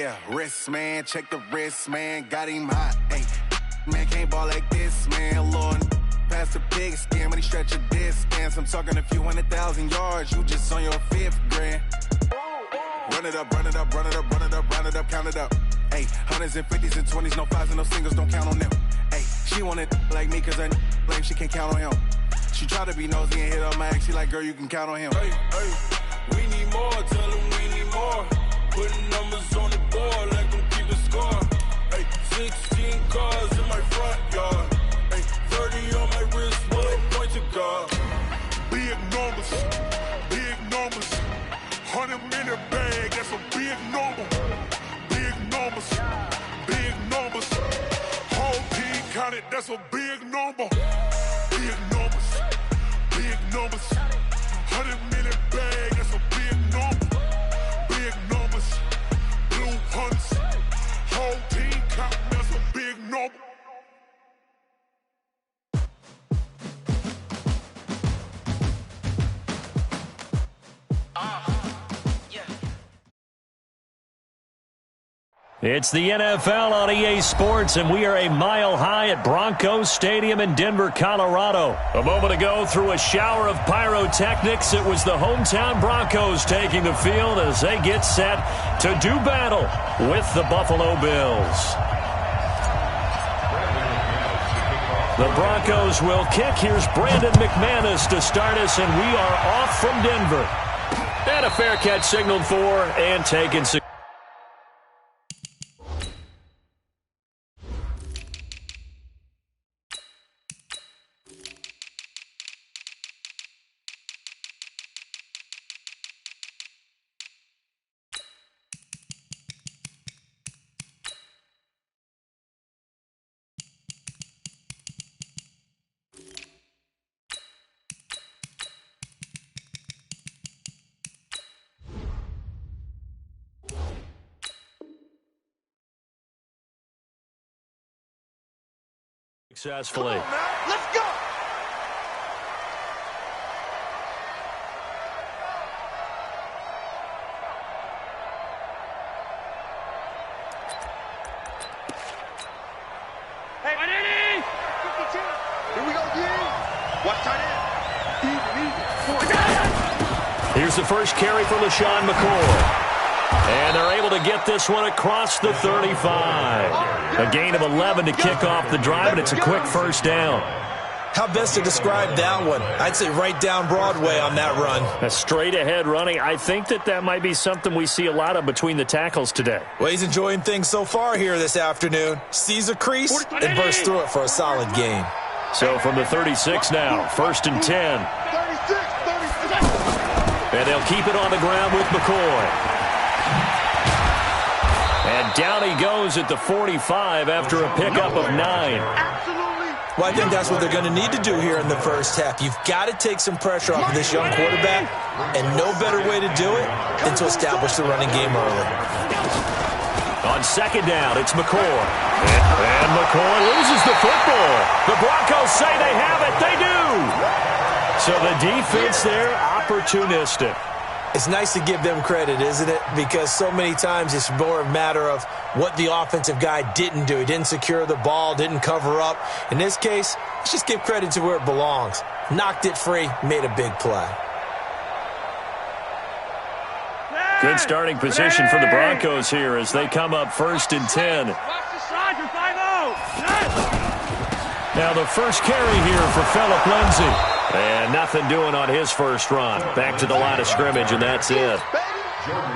Yeah, wrist, man, check the wrist, man, got him hot. Hey, man, can't ball like this, man, Lord. Past the pig skin when he stretch a distance. I'm talking a few 100,000 yards, you just on your 5th grand. Run it up, run it up, run it up, run it up, run it up, count it up. Hey, hundreds and 50s and 20s, no 5s and no singles, don't count on them. Hey, she want it like me cause her blame, she can't count on him. She try to be nosy and hit up my ex, she like, girl, you can count on him. Hey, hey, we need more, tell them we need more. Putting numbers on the board, let them keep a score. Hey, 16 cars in my front yard. Hey, 30 on my wrist, one point to God. Big numbers, 100-minute bag, that's a big number. Big numbers, whole team counted, that's a big number. Big numbers, 100-minute bag, that's a big number. Big numbers, blue hunts, whole team counting, that's a big number. It's the NFL on EA Sports, and we are a mile high at Broncos Stadium in Denver, Colorado. A moment ago, through a shower of pyrotechnics, it was the hometown Broncos taking the field as they get set to do battle with the Buffalo Bills. The Broncos will kick. Here's Brandon McManus to start us, and we are off from Denver. And a fair catch signaled for and taken. Successfully. Let's go! Hey, Madden! 52. Here we go, again. Watch tight end. Even. Here's the first carry for LaShawn McCoy. And they're able to get this one across the 35. A gain of 11 to kick off the drive, and it's a quick first down. How best to describe that one? I'd say right down Broadway on that run. A straight-ahead running. I think that might be something we see a lot of between the tackles today. Well, he's enjoying things so far here this afternoon. Sees a crease and bursts through it for a solid gain. So from the 36 now, 1st and 10. 36. And they'll keep it on the ground with McCoy. And down he goes at the 45 after a pickup of 9. Well, I think that's what they're going to need to do here in the first half. You've got to take some pressure off of this young quarterback, and no better way to do it than to establish the running game early. On 2nd down, it's McCoy. And McCoy loses the football. The Broncos say they have it. They do. So the defense there, opportunistic. It's nice to give them credit, isn't it? Because so many times it's more a matter of what the offensive guy didn't do. He didn't secure the ball, didn't cover up. In this case, let's just give credit to where it belongs. Knocked it free, made a big play. Good starting position for the Broncos here as they come up 1st and 10. Now the first carry here for Phillip Lindsay. And nothing doing on his first run. Back to the line of scrimmage, and that's it.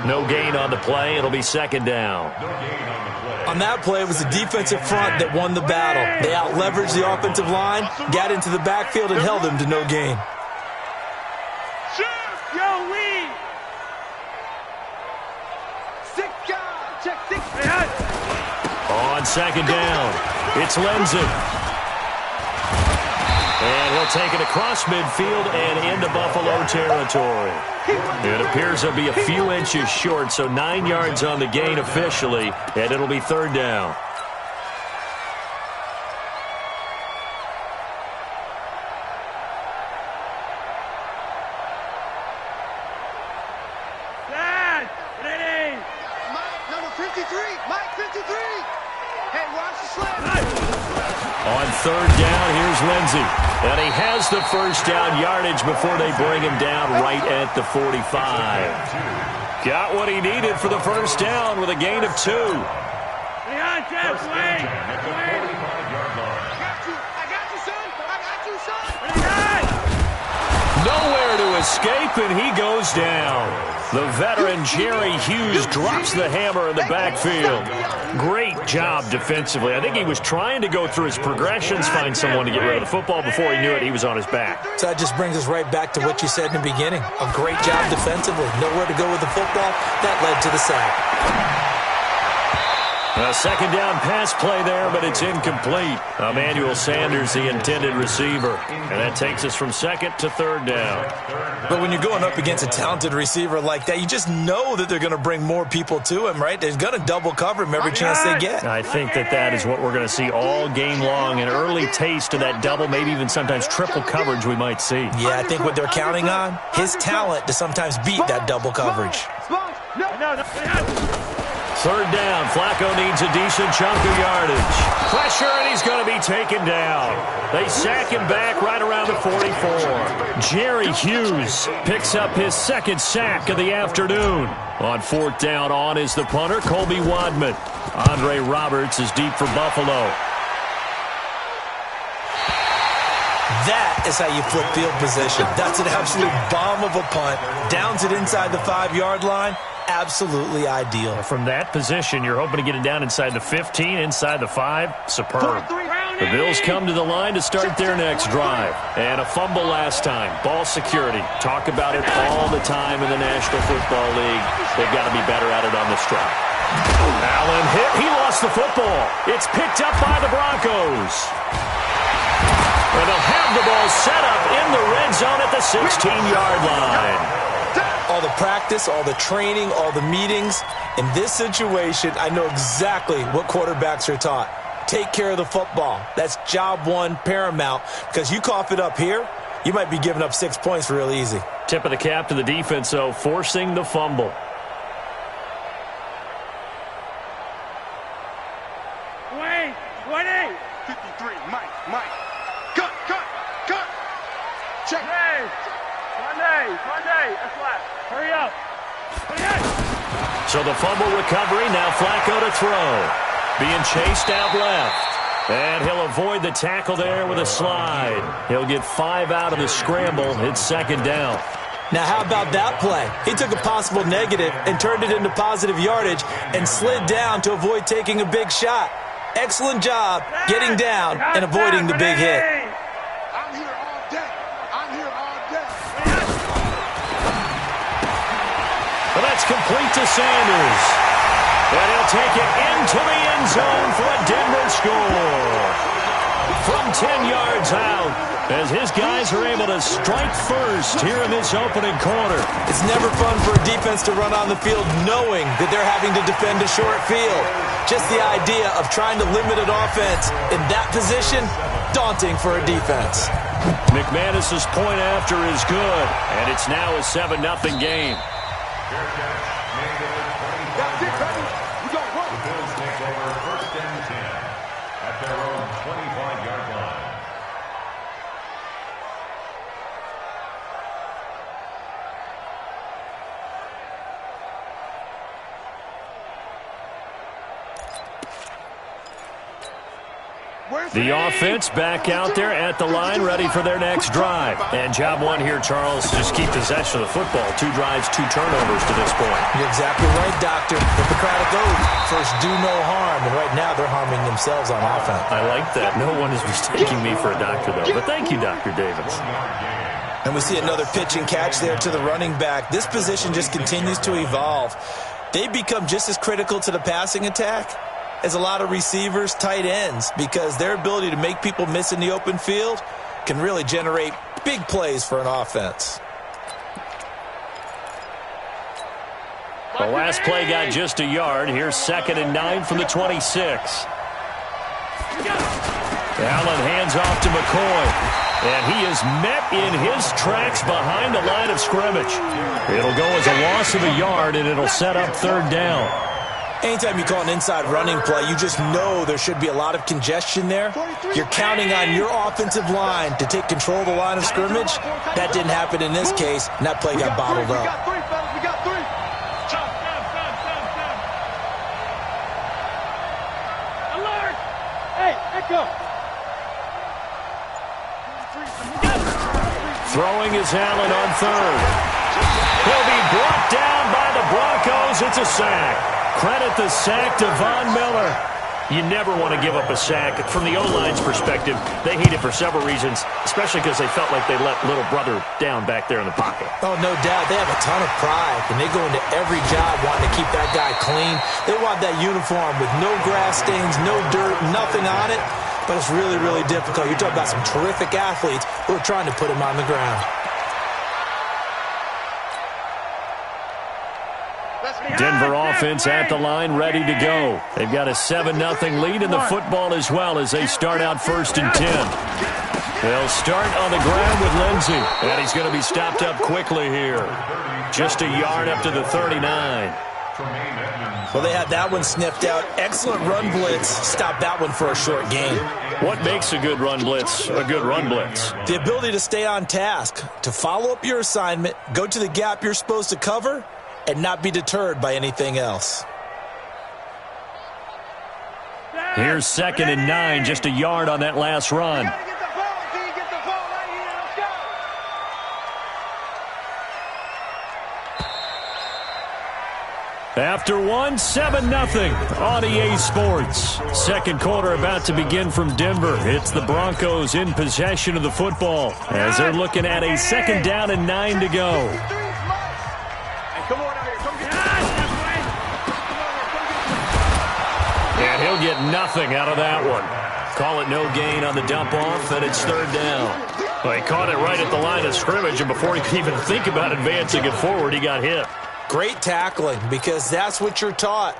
No gain on the play. It'll be 2nd down. On that play, it was the defensive front that won the battle. They out-leveraged the offensive line, got into the backfield, and held them to no gain. On 2nd down, it's Lindsay. And he'll take it across midfield and into Buffalo territory. It appears he'll be a few inches short, so 9 yards on the gain officially, and it'll be 3rd down. Number 15. Mike 53. Hey, watch the slip. On third down, here's Lindsey. And he has the first down yardage before they bring him down right at the 45. Got what he needed for the first down with a gain of 2. Hang on, Jeff. Wait. I got you, son. Nowhere to escape, and he goes down. The veteran Jerry Hughes drops the hammer in the backfield. Great job defensively. I think he was trying to go through his progressions, find someone to get rid of the football. Before he knew it, he was on his back. So that just brings us right back to what you said in the beginning. A great job defensively. Nowhere to go with the football. That led to the sack. A second down pass play there, but it's incomplete. Emmanuel Sanders, the intended receiver. And that takes us from second to third down. But when you're going up against a talented receiver like that, you just know that they're going to bring more people to him, right? They're going to double cover him every chance they get. I think that is what we're going to see all game long. An early taste of that double, maybe even sometimes triple coverage we might see. Yeah, I think what they're counting on, his talent to sometimes beat that double coverage. Third down, Flacco needs a decent chunk of yardage. Pressure, and he's going to be taken down. They sack him back right around the 44. Jerry Hughes picks up his second sack of the afternoon. On fourth down, on is the punter, Colby Wadman. Andre Roberts is deep for Buffalo. That is how you flip field position. That's an absolute bomb of a punt. Downs it inside the 5-yard line. Absolutely ideal. From that position, you're hoping to get it down inside the 15, inside the 5. Superb. The Bills come to the line to start their next drive. And a fumble last time. Ball security. Talk about it all the time in the National Football League. They've got to be better at it on this drive. Allen hit. He lost the football. It's picked up by the Broncos. And they'll have the ball set up in the red zone at the 16-yard line. All the practice, all the training, all the meetings. In this situation, I know exactly what quarterbacks are taught. Take care of the football. That's job one, paramount. Because you cough it up here, you might be giving up 6 points real easy. Tip of the cap to the defense, though, forcing the fumble. Wait, 20. 53, Mike. Cut. Check. Monday, that's left. Hurry up. So the fumble recovery, now Flacco to throw. Being chased out left. And he'll avoid the tackle there with a slide. He'll get 5 out of the scramble. It's second down. Now, how about that play? He took a possible negative and turned it into positive yardage and slid down to avoid taking a big shot. Excellent job getting down and avoiding the big hit. Well, that's complete to Sanders. And he'll take it into the end zone for a Denver score. From 10 yards out, as his guys are able to strike first here in this opening quarter. It's never fun for a defense to run on the field knowing that they're having to defend a short field. Just the idea of trying to limit an offense in that position, daunting for a defense. McManus's point after is good, and it's now a 7-0 game. The offense back out there at the line, ready for their next drive. And job one here, Charles, just keep possession of the football. 2 drives, 2 turnovers to this point. You're exactly right, Doctor. Hippocratic oath. First, do no harm. And right now, they're harming themselves on offense. I like that. No one is mistaking me for a doctor, though. But thank you, Dr. Davis. And we see another pitch and catch there to the running back. This position just continues to evolve. They become just as critical to the passing attack as a lot of receivers, tight ends, because their ability to make people miss in the open field can really generate big plays for an offense. The last play got just a yard. Here's 2nd and 9 from the 26. Allen hands off to McCoy. And he is met in his tracks behind the line of scrimmage. It'll go as a loss of a yard, and it'll set up 3rd down. Anytime you call an inside running play, you just know there should be a lot of congestion there. You're counting on your offensive line to take control of the line of scrimmage. That didn't happen in this case, and that play got bottled up. We got three, fellas. We got three. Alert! Hey, echo. Throwing is Allen on third. He'll be brought down by the Broncos. It's a sack. Credit the sack to Von Miller. You never want to give up a sack. From the O-line's perspective, they hate it for several reasons, especially because they felt like they let little brother down back there in the pocket. Oh, no doubt. They have a ton of pride, and they go into every job wanting to keep that guy clean. They want that uniform with no grass stains, no dirt, nothing on it. But it's really, really difficult. You're talking about some terrific athletes who are trying to put him on the ground. Denver offense at the line, ready to go. They've got a 7-0 lead in the football as well as they start out 1st and 10. They'll start on the ground with Lindsey, and he's going to be stopped up quickly here. Just a yard up to the 39. Well, they had that one sniffed out. Excellent run blitz. Stop that one for a short gain. What makes a good run blitz a good run blitz? The ability to stay on task, to follow up your assignment, go to the gap you're supposed to cover, and not be deterred by anything else. Here's 2nd and 9, just a yard on that last run. After one, 7-0 on EA Sports. Second quarter about to begin from Denver. It's the Broncos in possession of the football as they're looking at a 2nd down and 9 to go. And he'll get nothing out of that one. Call it no gain on the dump off, and it's 3rd down. Well, he caught it right at the line of scrimmage, and before he could even think about advancing it forward, he got hit. Great tackling, because that's what you're taught.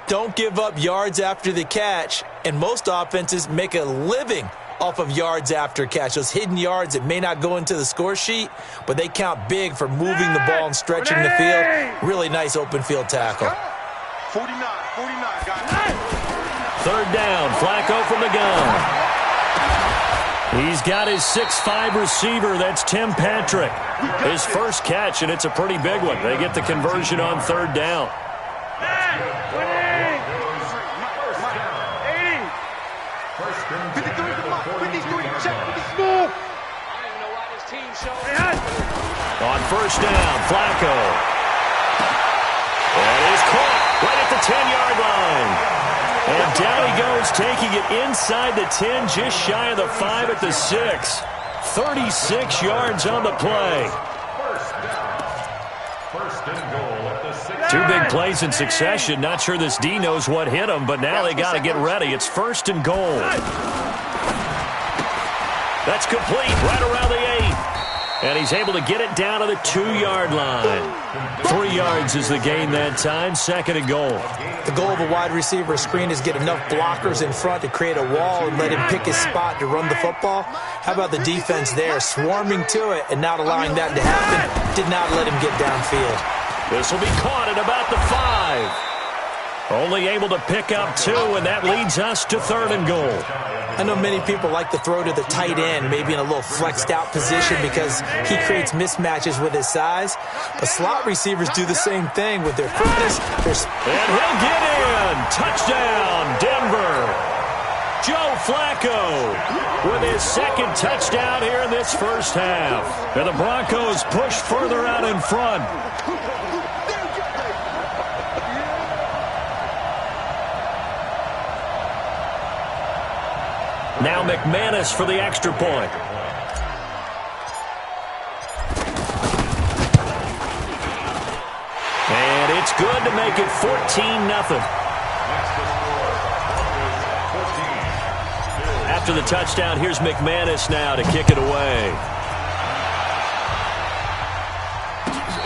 Don't give up yards after the catch, and most offenses make a living off of yards after catch. Those hidden yards that may not go into the score sheet, but they count big for moving the ball and stretching the field. Really nice open field tackle. 49, got it. 3rd down, Flacco from the gun. He's got his 6'5" receiver, that's Tim Patrick. His first catch, and it's a pretty big one. They get the conversion on 3rd down. On 1st down, Flacco. And he's caught right at the 10-yard line. And down he goes, taking it inside the 10, just shy of the 5 at the 6. 36 yards on the play. Two big plays in succession. Not sure this D knows what hit him, but now they got to get ready. It's 1st and goal. That's complete right around the 8. And he's able to get it down to the 2-yard line. 3 yards is the gain that time. 2nd and goal. The goal of a wide receiver screen is get enough blockers in front to create a wall and let him pick his spot to run the football. How about the defense there, swarming to it and not allowing that to happen? Did not let him get downfield. This will be caught at about the 5. Only able to pick up 2, and that leads us to 3rd and goal. I know many people like to throw to the tight end, maybe in a little flexed out position because he creates mismatches with his size. But slot receivers do the same thing with their quickness. And he'll get in. Touchdown, Denver. Joe Flacco with his 2nd touchdown here in this first half. And the Broncos push further out in front. Now McManus for the extra point. And it's good to make it 14-0. After the touchdown, here's McManus now to kick it away.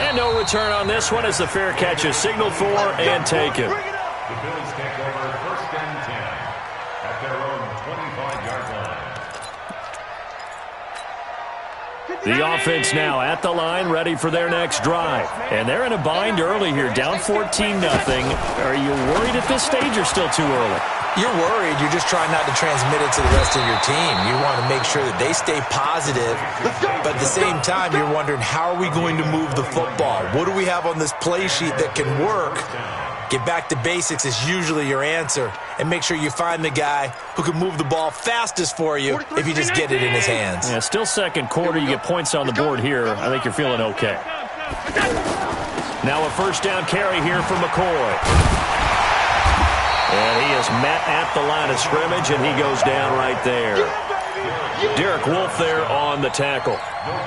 And no return on this one as the fair catch is signaled for and taken. The Bills take over 1st and 10 at their own 25-yard line. The offense now at the line, ready for their next drive. And they're in a bind early here, down 14-0. Are you worried at this stage or still too early? You're worried. You're just trying not to transmit it to the rest of your team. You want to make sure that they stay positive. But at the same time, you're wondering, how are we going to move the football? What do we have on this play sheet that can work? Get back to basics is usually your answer. And make sure you find the guy who can move the ball fastest for you if you just get it in his hands. Yeah, still second quarter. You get points on the board here. I think you're feeling okay. Now a first down carry here for McCoy. And he is met at the line of scrimmage, and he goes down right there. Derek Wolfe there on the tackle.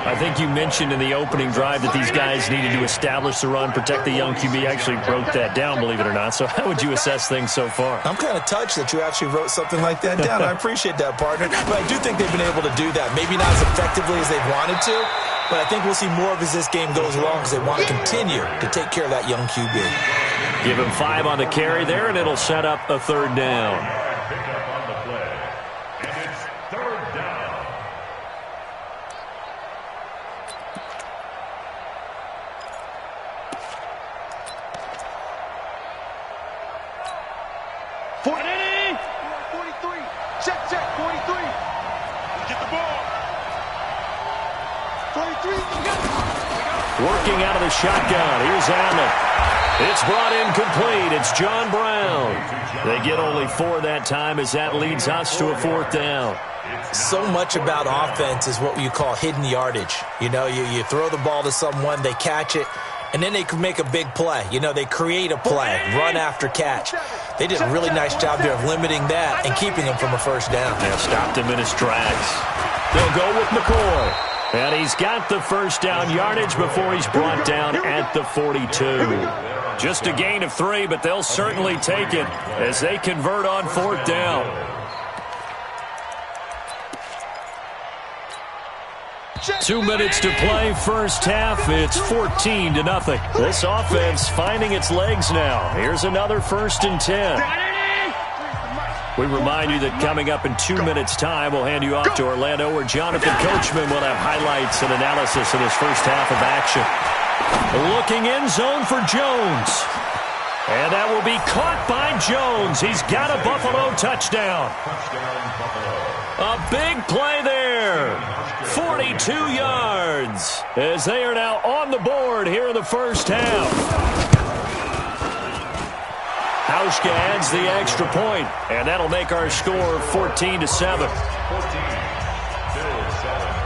I think you mentioned in the opening drive that these guys needed to establish the run, protect the young QB. Actually wrote that down, believe it or not. So how would you assess things so far? I'm kind of touched that you actually wrote something like that down. I appreciate that, partner. But I do think they've been able to do that. Maybe not as effectively as they've wanted to, but I think we'll see more of as this game goes along because they want to continue to take care of that young QB. Give him 5 on the carry there, and it'll set up a third down. Working out of the shotgun. Here's Allen. It's brought in complete. It's John Brown. They get only 4 that time as that leads us to a fourth down. So much about offense is what you call hidden yardage. You know, you throw the ball to someone, they catch it, and then they can make a big play. You know, they create a play, run after catch. They did a really nice job there of limiting that and keeping him from a first down. They stopped him in his tracks. They'll go with McCoy. And he's got the first down yardage before he's brought down at the 42. Just a gain of 3, but they'll certainly take it as they convert on fourth down. Two minutes to play first half. It's 14-0. This offense finding its legs now. Here's another 1st and 10. We remind you that coming up in 2 minutes' time, we'll hand you off to Orlando, where Jonathan Coachman will have highlights and analysis of this first half of action. Looking in zone for Jones. And that will be caught by Jones. He's got a Buffalo touchdown. A big play there. 42 yards as they are now on the board here in the first half. Hauschka adds the extra point, and that'll make our score 14-7.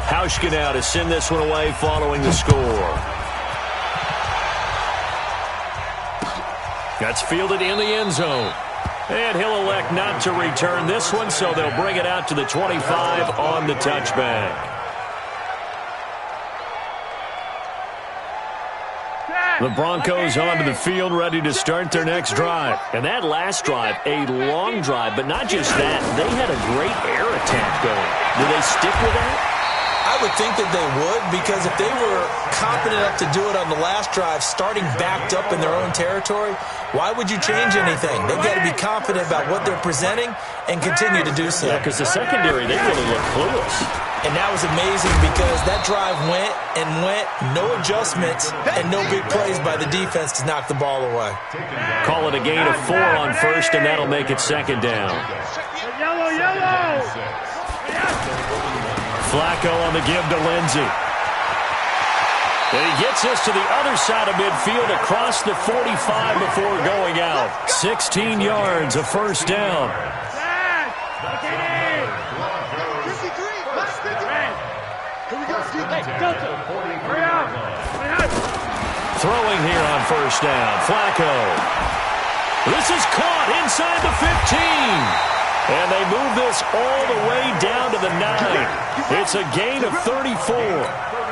Hauschka now to send this one away following the score. That's fielded in the end zone. And he'll elect not to return this one, so they'll bring it out to the 25 on the touchback. The Broncos onto the field, ready to start their next drive. And that last drive, a long drive, but not just that. They had a great air attack going. Do they stick with that? I would think that they would, because if they were confident enough to do it on the last drive, starting backed up in their own territory, why would you change anything? They've got to be confident about what they're presenting and continue to do so. Yeah, because the secondary, they really look clueless. And that was amazing because that drive went and went, no adjustments, and no big plays by the defense to knock the ball away. Call it a gain of 4 on first, and that'll make it second down. Yellow! Flacco on the give to Lindsey. And he gets us to the other side of midfield across the 45 before going out. 16 yards, a first down. Throwing here on first down. Flacco. This is caught inside the 15. And they move this all the way down to the 9. It's a gain of 34.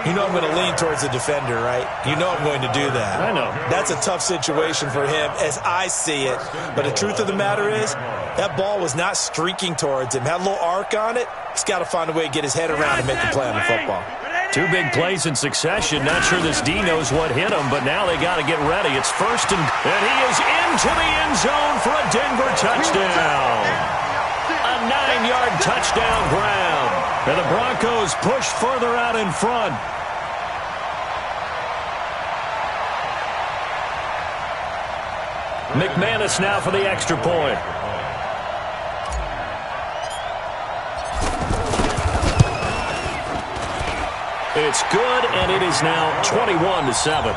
You know I'm going to lean towards the defender, right? You know I'm going to do that. I know. That's a tough situation for him as I see it. But the truth of the matter is, that ball was not streaking towards him. Had a little arc on it. He's got to find a way to get his head around and make the play on the football. 2 big plays in succession. Not sure this D knows what hit him, but now they got to get ready. It's first and he is into the end zone for a Denver touchdown. 9-yard touchdown ground. And the Broncos push further out in front. McManus now for the extra point. It's good, and it is now 21-7.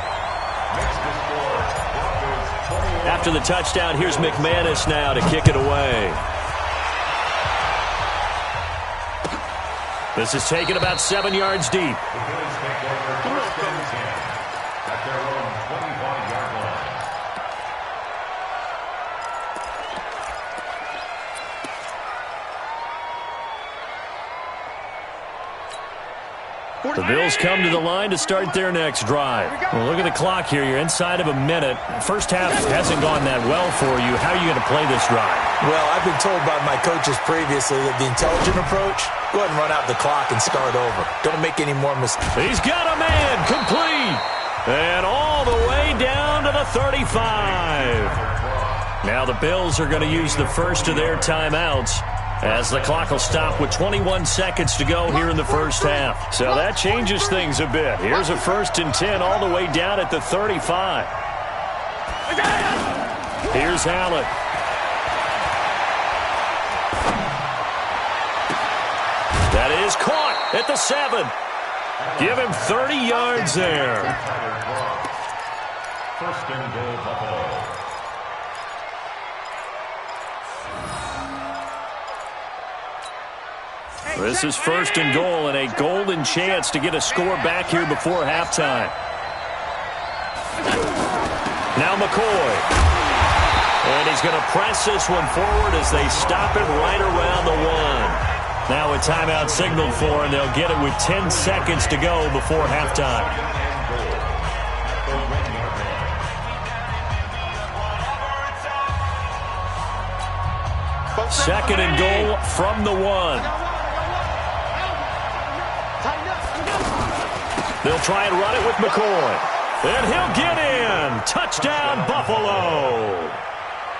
After the touchdown, here's McManus now to kick it away. This is taken about 7 yards deep. The Bills come to the line to start their next drive. Well, look at the clock here. You're inside of a minute. First half hasn't gone that well for you. How are you going to play this drive? Well, I've been told by my coaches previously that the intelligent approach, go ahead and run out the clock and start over. Don't make any more mistakes. He's got a man complete. And all the way down to the 35. Now the Bills are going to use the first of their timeouts, as the clock will stop with 21 seconds to go here in the first half. So that changes things a bit. Here's a 1st and 10 all the way down at the 35. Here's Hallett. That is caught at the 7. Give him 30 yards there. 1st and goal, Buffalo. This is 1st and goal and a golden chance to get a score back here before halftime. Now McCoy. And he's going to press this one forward as they stop it right around the 1. Now a timeout signaled for, and they'll get it with 10 seconds to go before halftime. 2nd and goal from the 1. They'll try and run it with McCoy. And he'll get in. Touchdown, Buffalo.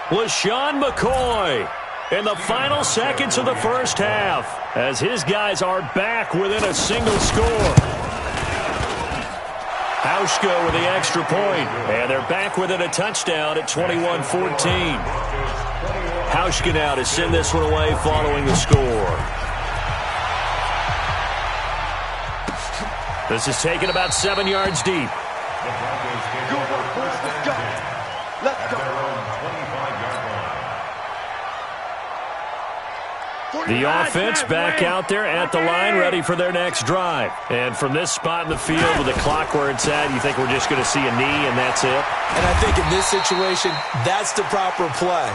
LaShawn McCoy in the final seconds of the first half, as his guys are back within a single score. Hauschka with the extra point, and they're back within a touchdown at 21-14. Hauschka now to send this one away following the score. This is taken about 7 yards deep. The offense back out there at the line, ready for their next drive. And from this spot in the field with the clock where it's at, you think we're just going to see a knee and that's it? And I think in this situation, that's the proper play.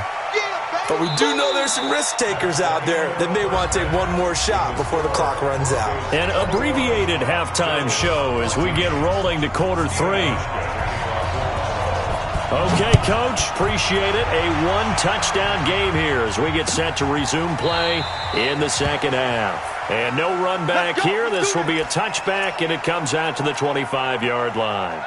But we do know there's some risk takers out there that may want to take one more shot before the clock runs out. An abbreviated halftime show as we get rolling to quarter 3. Okay, Coach, appreciate it. A 1-touchdown game here as we get set to resume play in the second half. And no run back here. This will be a touchback, and it comes out to the 25-yard line.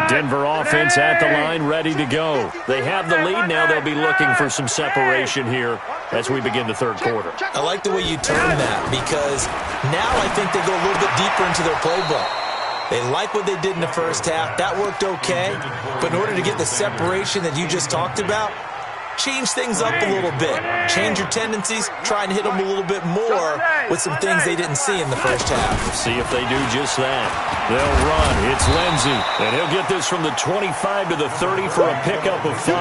Denver offense at the line, ready to go. They have the lead. Now they'll be looking for some separation here as we begin the third quarter. I like the way you term that, because now I think they go a little bit deeper into their playbook. They like what they did in the first half. That worked okay. But in order to get the separation that you just talked about, change things up a little bit. Change your tendencies. Try and hit them a little bit more with some things they didn't see in the first half. See if they do just that. They'll run. It's Lindsey. And he'll get this from the 25 to the 30 for a pickup of 5.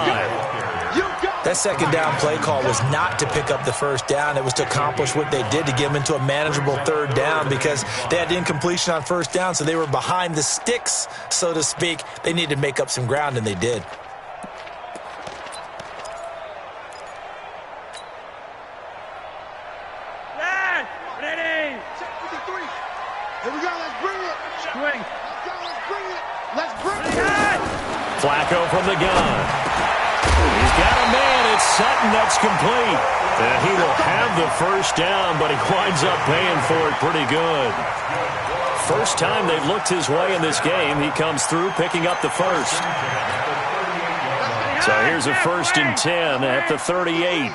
That second down play call was not to pick up the first down. It was to accomplish what they did, to get them into a manageable third down, because they had incompletion on first down, so they were behind the sticks, so to speak. They needed to make up some ground, and they did. Flacco from the gun. He's got a man. It's Sutton that's complete. And he will have the first down, but he winds up paying for it pretty good. First time they've looked his way in this game. He comes through picking up the first. So here's a 1st and 10 at the 38.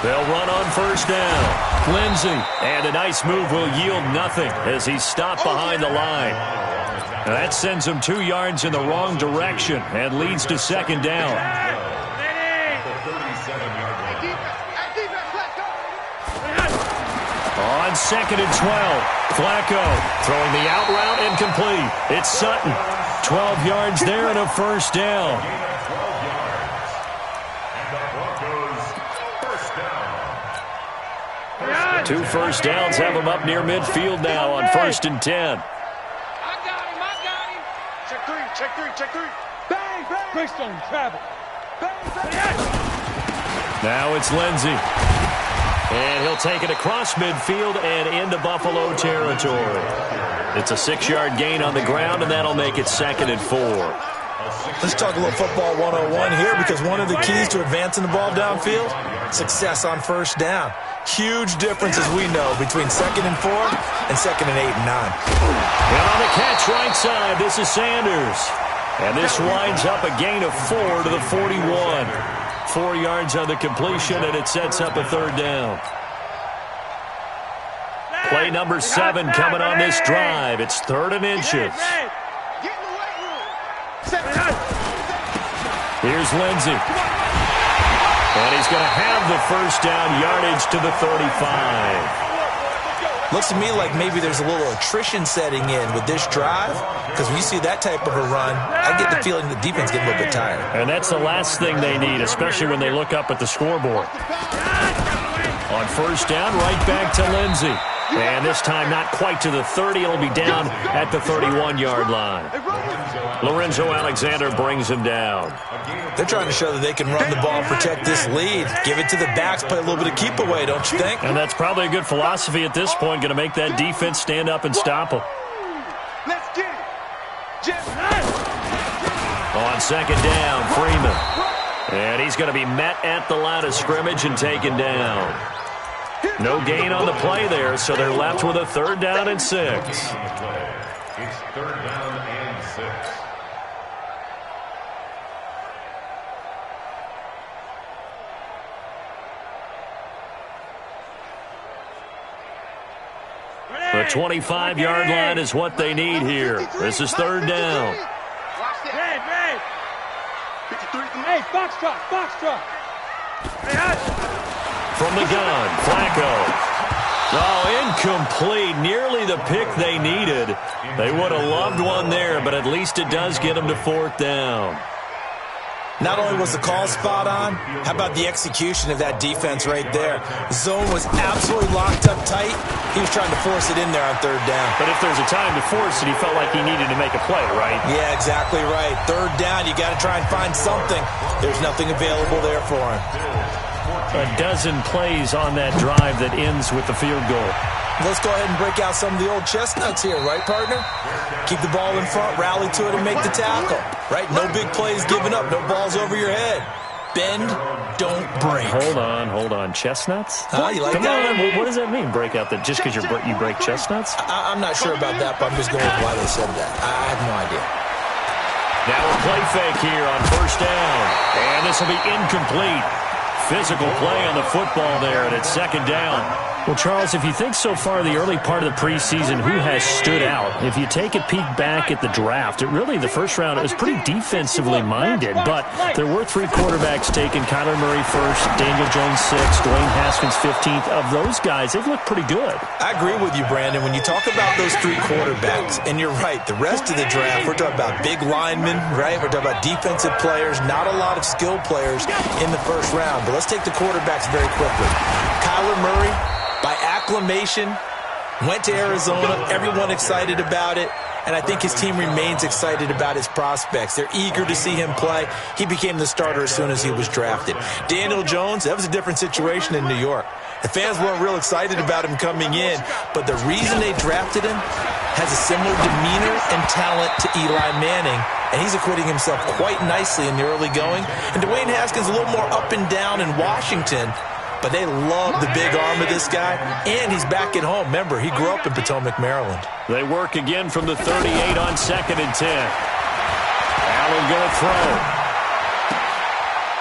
They'll run on 1st down. Lindsey, and a nice move will yield nothing as he's stopped behind the line. Now that sends him 2 yards in the wrong direction and leads to 2nd down. On 2nd and 12, Flacco throwing the out route and complete. It's Sutton. 12 yards there and a 1st down. 2 first downs have him up near midfield now on 1st and 10. I got him. Check three. Bang, bang. Quickstone, travel. Bang, bang. Now it's Lindsey. And he'll take it across midfield and into Buffalo territory. It's a 6-yard gain on the ground, and that'll make it 2nd and 4. Let's talk a little football 101 here, because one of the keys to advancing the ball downfield, success on 1st down. Huge difference, as we know, between 2nd and 4 and 2nd and 8 and 9. And on the catch right side, this is Sanders. And this winds up a gain of 4 to the 41. 4 yards on the completion, and it sets up a 3rd down. Play number 7 coming on this drive. It's 3rd and inches. Here's Lindsey. And he's going to have the 1st down, yardage to the 35. Looks to me like maybe there's a little attrition setting in with this drive, because when you see that type of a run, I get the feeling the defense gets a little bit tired. And that's the last thing they need, especially when they look up at the scoreboard. On 1st down, right back to Lindsey. And this time not quite to the 30. It'll be down at the 31-yard line. Lorenzo Alexander brings him down. They're trying to show that they can run the ball and protect this lead. Give it to the backs, play a little bit of keep away, don't you think? And that's probably a good philosophy at this point, going to make that defense stand up and stop them. Let's get it. On 2nd down, Freeman. And he's going to be met at the line of scrimmage and taken down. No gain on the play there, so they're left with a 3rd down and 6. It's 3rd down and 6. The 25-yard line is what they need here. This is 3rd down. Hey, box truck. From the gun, Flacco. Oh, incomplete. Nearly the pick they needed. They would have loved one there, but at least it does get them to 4th down. Not only was the call spot on, how about the execution of that defense right there? Zone was absolutely locked up tight. He was trying to force it in there on 3rd down. But if there's a time to force it, he felt like he needed to make a play, right? Yeah, exactly right. 3rd down, you got to try and find something. There's nothing available there for him. A dozen plays on that drive that ends with the field goal. Let's go ahead and break out some of the old chestnuts here, right, partner? Keep the ball in front, rally to it, and make the tackle, right? No big plays given up, no balls over your head. Bend, don't break. Hold on. Chestnuts? You like Come that? on, what does that mean, break out? Just because you break chestnuts? I'm not sure about that, but I'm just going with why they said that. I have no idea. Now a play fake here on 1st down. And this will be incomplete. Physical play on the football there, and it's 2nd down. Well, Charles, if you think so far the early part of the preseason, who has stood out? If you take a peek back at the draft, the first round, it was pretty defensively minded, but there were 3 quarterbacks taken. Kyler Murray first, Daniel Jones 6th, Dwayne Haskins 15th. Of those guys, they've looked pretty good. I agree with you, Brandon. When you talk about those 3 quarterbacks, and you're right, the rest of the draft, we're talking about big linemen, right? We're talking about defensive players, not a lot of skill players in the first round. But let's take the quarterbacks very quickly. Kyler Murray, by acclamation, went to Arizona. Everyone excited about it. And I think his team remains excited about his prospects. They're eager to see him play. He became the starter as soon as he was drafted. Daniel Jones, that was a different situation in New York. The fans weren't real excited about him coming in, but the reason they drafted him has a similar demeanor and talent to Eli Manning, and he's acquitting himself quite nicely in the early going. And Dwayne Haskins a little more up and down in Washington, but they love the big arm of this guy, and he's back at home. Remember, he grew up in Potomac, Maryland. They work again from the 38 on 2nd and 10. Allen going to throw.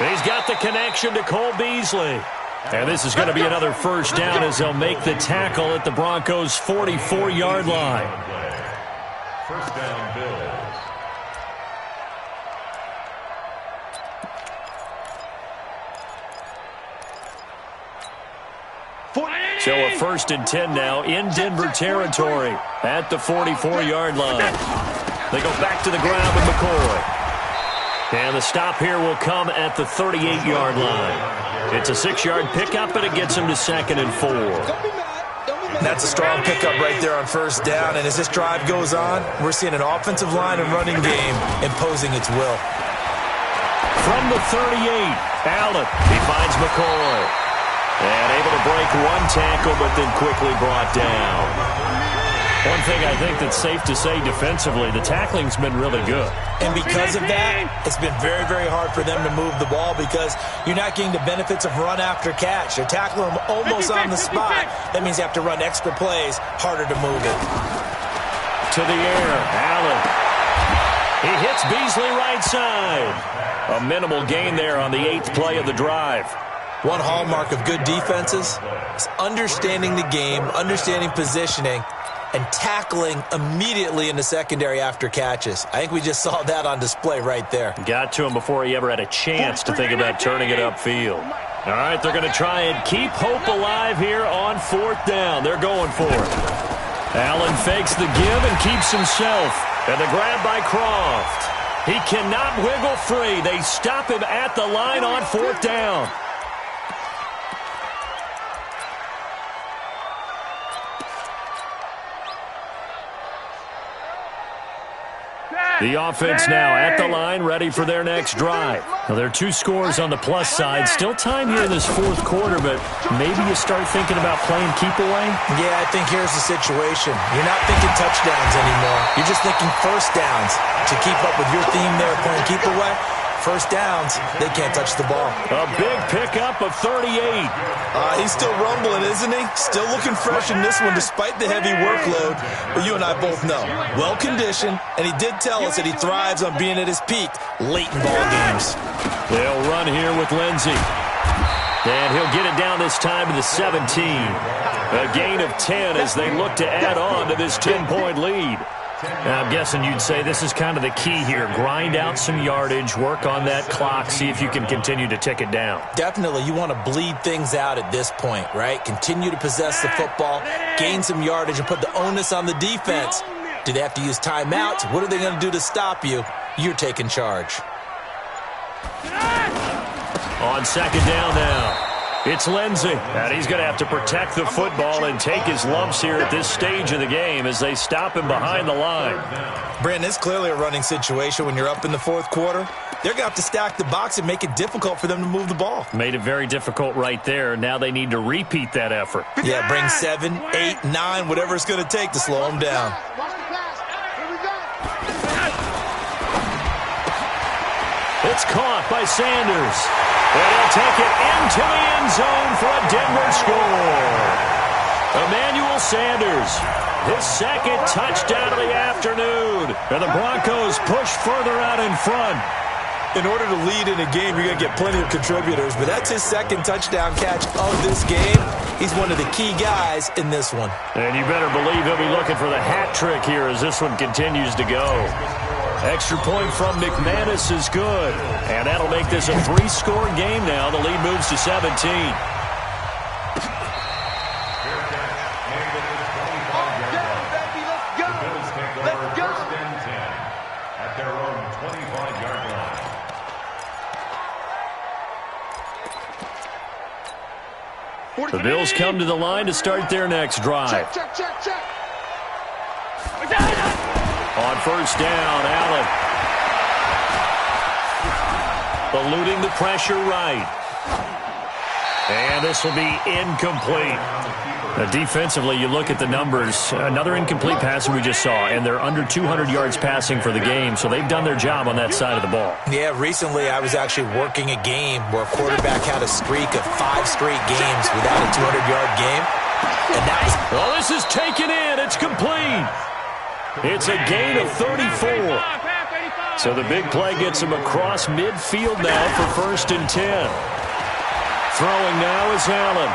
He's got the connection to Cole Beasley. And this is going to be another first down as they'll make the tackle at the Broncos' 44-yard line. First down, Bills. So a 1st and 10 now in Denver territory at the 44-yard line. They go back to the ground with McCoy. And the stop here will come at the 38-yard line. It's a 6-yard pickup, but it gets him to 2nd and 4. That's a strong pickup right there on first down. And as this drive goes on, we're seeing an offensive line and running game imposing its will. From the 38, Allen, he finds McCoy. And able to break one tackle, but then quickly brought down. One thing I think that's safe to say defensively, the tackling's been really good. And because of that, it's been very, very hard for them to move the ball because you're not getting the benefits of run after catch. You're tackling them almost on the spot. That means you have to run extra plays, harder to move it. To the air, Allen. He hits Beasley right side. A minimal gain there on the 8th play of the drive. One hallmark of good defenses is understanding the game, understanding positioning, and tackling immediately in the secondary after catches. I think we just saw that on display right there. Got to him before he ever had a chance to think about turning it upfield. All right, they're going to try and keep hope alive here on 4th down. They're going for it. Allen fakes the give and keeps himself. And the grab by Croft. He cannot wiggle free. They stop him at the line on 4th down. The offense now at the line, ready for their next drive. Now, there are 2 scores on the plus side. Still time here in this 4th quarter, but maybe you start thinking about playing keep away? Yeah, I think here's the situation. You're not thinking touchdowns anymore. You're just thinking first downs. To keep up with your theme there, playing keep away, first downs, they can't touch the ball. A big pickup of 38. He's still rumbling, isn't he? Still looking fresh in this one despite the heavy workload. But you and I both know, well-conditioned, and he did tell us that he thrives on being at his peak late in ball games. They'll run here with Lindsey. And he'll get it down this time to the 17. A gain of 10 as they look to add on to this 10-point lead. Now, I'm guessing you'd say this is kind of the key here. Grind out some yardage, work on that clock, see if you can continue to tick it down. Definitely. You want to bleed things out at this point, right? Continue to possess the football, gain some yardage, and put the onus on the defense. Do they have to use timeouts? What are they going to do to stop you? You're taking charge. On 2nd down now. It's Lindsey, and he's going to have to protect the football and take his lumps here at this stage of the game as they stop him behind the line. Brandon, it's clearly a running situation when you're up in the 4th quarter. They're going to have to stack the box and make it difficult for them to move the ball. Made it very difficult right there. Now they need to repeat that effort. Yeah, bring 7, 8, 9, whatever it's going to take to slow them down. It's caught by Sanders. And he'll take it into the end zone for a Denver score. Emmanuel Sanders, his 2nd touchdown of the afternoon. And the Broncos push further out in front. In order to lead in a game, you're going to get plenty of contributors, but that's his 2nd touchdown catch of this game. He's one of the key guys in this one. And you better believe he'll be looking for the hat trick here as this one continues to go. Extra point from McManus is good. And that'll make this a 3-score game now. The lead moves to 17. The Bills come to the line to start their next drive. Check. On 1st down, Allen. Eluding the pressure right. And this will be incomplete. Defensively, you look at the numbers. Another incomplete pass we just saw, and they're under 200 yards passing for the game, so they've done their job on that side of the ball. Yeah, recently I was actually working a game where a quarterback had a streak of 5 straight games without a 200-yard game. And that was... Well, this is taken in. It's complete. It's a gain of 34. So the big play gets him across midfield now for 1st and 10. Throwing now is Allen.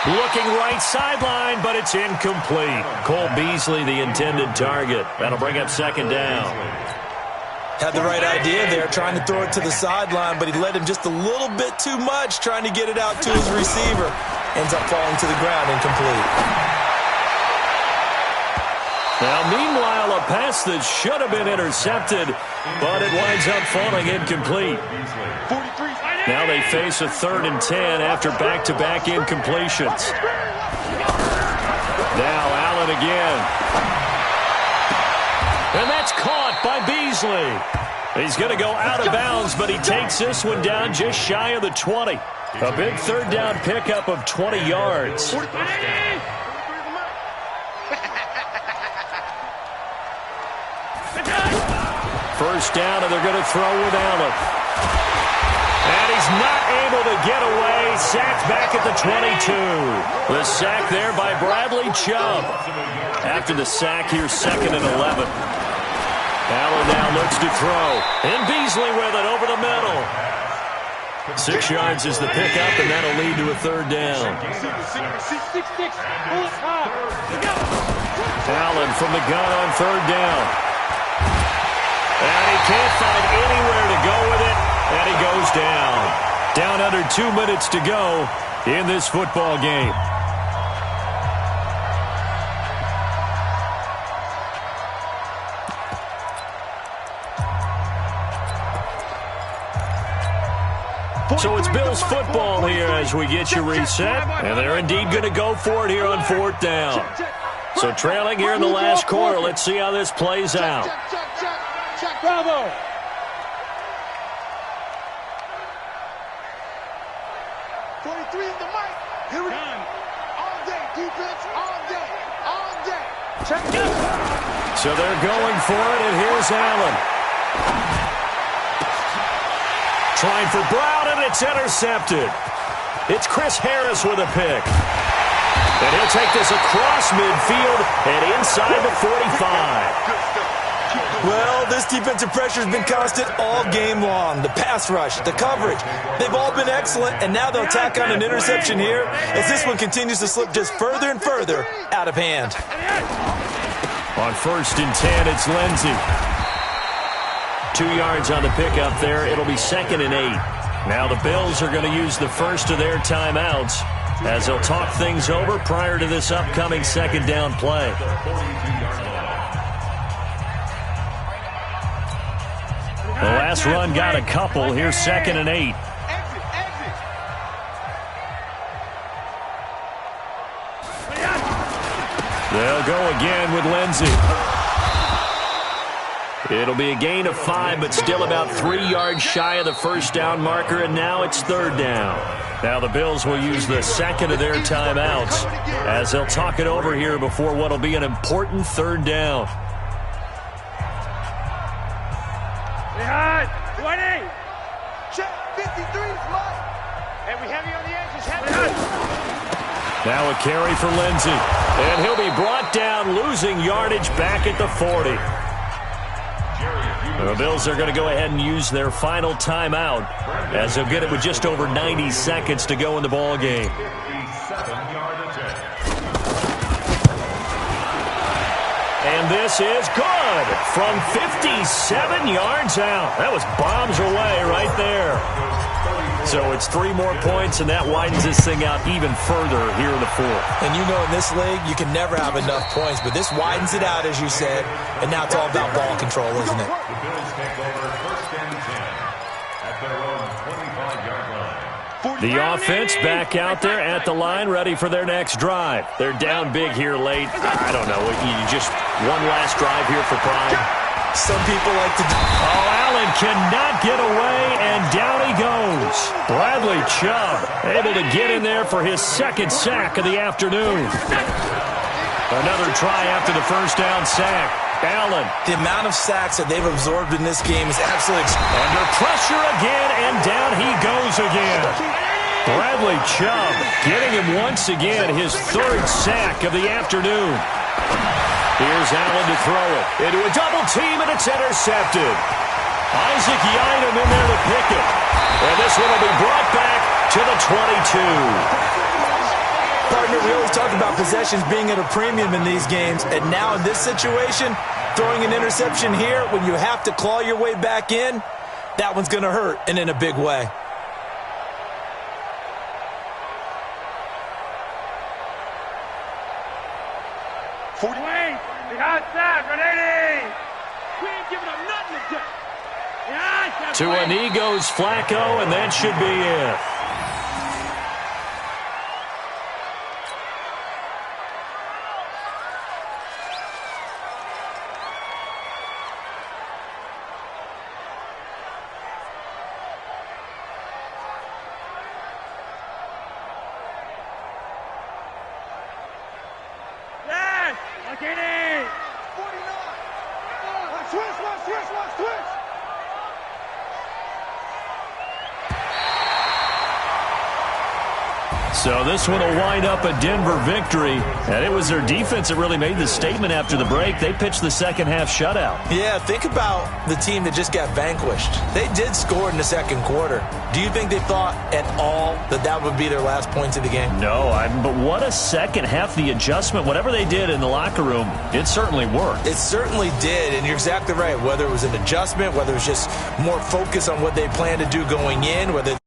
Looking right sideline, but it's incomplete. Cole Beasley, the intended target. That'll bring up 2nd down. Had the right idea there, trying to throw it to the sideline, but he led him just a little bit too much, trying to get it out to his receiver. Ends up falling to the ground, incomplete. Now, meanwhile, a pass that should have been intercepted, but it winds up falling incomplete. Now they face a 3rd and 10 after back-to-back incompletions. Now Allen again. And that's caught by Beasley. He's going to go out of bounds, but he takes this one down just shy of the 20. A big 3rd down pickup of 20 yards. First down, and they're going to throw with Allen. And he's not able to get away. Sacked back at the 22. The sack there by Bradley Chubb. After the sack, here's 2nd and 11. Allen now looks to throw. And Beasley with it over the middle. 6 yards is the pickup, and that'll lead to a 3rd down. Allen from the gun on 3rd down. And he can't find anywhere to go with it. And he goes down. Down under 2 minutes to go in this football game. So it's Bills football here as we get you reset. And they're indeed going to go for it here on 4th down. So trailing here in the last quarter. Let's see how this plays out. Bravo! Here we go. All day, defense, all day, all day. Check it. So they're going for it, and here's Allen. Trying for Brown, and it's intercepted. It's Chris Harris with a pick. And he'll take this across midfield and inside the 45. Well, this defensive pressure has been constant all game long. The pass rush, the coverage, they've all been excellent, and now they'll tack on an interception here as this one continues to slip just further and further out of hand. On 1st and 10, it's Lindsey. 2 yards on the pickup there. It'll be 2nd and 8. Now the Bills are going to use the first of their timeouts as they'll talk things over prior to this upcoming 2nd down play. The last run got a couple. Here's 2nd and 8. They'll go again with Lindsey. It'll be a gain of 5, but still about 3 yards shy of the 1st down marker, and now it's 3rd down. Now the Bills will use the 2nd of their timeouts as they'll talk it over here before what will be an important 3rd down. Behind. 20. Check 53, Mike. And we heavy on the edges. Heavy. Now a carry for Lindsey. And he'll be brought down, losing yardage back at the 40. The Bills are going to go ahead and use their final timeout as they'll get it with just over 90 seconds to go in the ball game. And this is good from 57 yards out. That was bombs away right there. So it's 3 more points, and that widens this thing out even further here in the 4th. And you know in this league, you can never have enough points, but this widens it out, as you said, and now it's all about ball control, isn't it? The Bills take over 1st and 10 at their own 25-yard line. The offense back out there at the line, ready for their next drive. They're down big here late. I don't know. You just one last drive here for pride. Some people like to do. Oh, Allen cannot get away, and down he goes. Bradley Chubb able to get in there for his second sack of the afternoon. Another try after the first down sack. Allen. The amount of sacks that they've absorbed in this game is absolutely under pressure again, and down he goes again. Bradley Chubb getting him once again, his third sack of the afternoon. Here's Allen to throw it into a double team, and it's intercepted. Isaac Yiadom in there to pick it. And this one will be brought back to the 22. Partner, we always talk about possessions being at a premium in these games, and now in this situation, throwing an interception here when you have to claw your way back in, that one's going to hurt, and in a big way. To an Eagles Flacco, and that should be it. So this one will wind up a Denver victory, and it was their defense that really made the statement after the break. They pitched the second half shutout. Yeah, think about the team that just got vanquished. They did score in the second quarter. Do you think they thought at all that that would be their last points of the game? No, but what a second half. The adjustment, whatever they did in the locker room, it certainly worked. It certainly did, and you're exactly right. Whether it was an adjustment, whether it was just more focus on what they planned to do going in, whether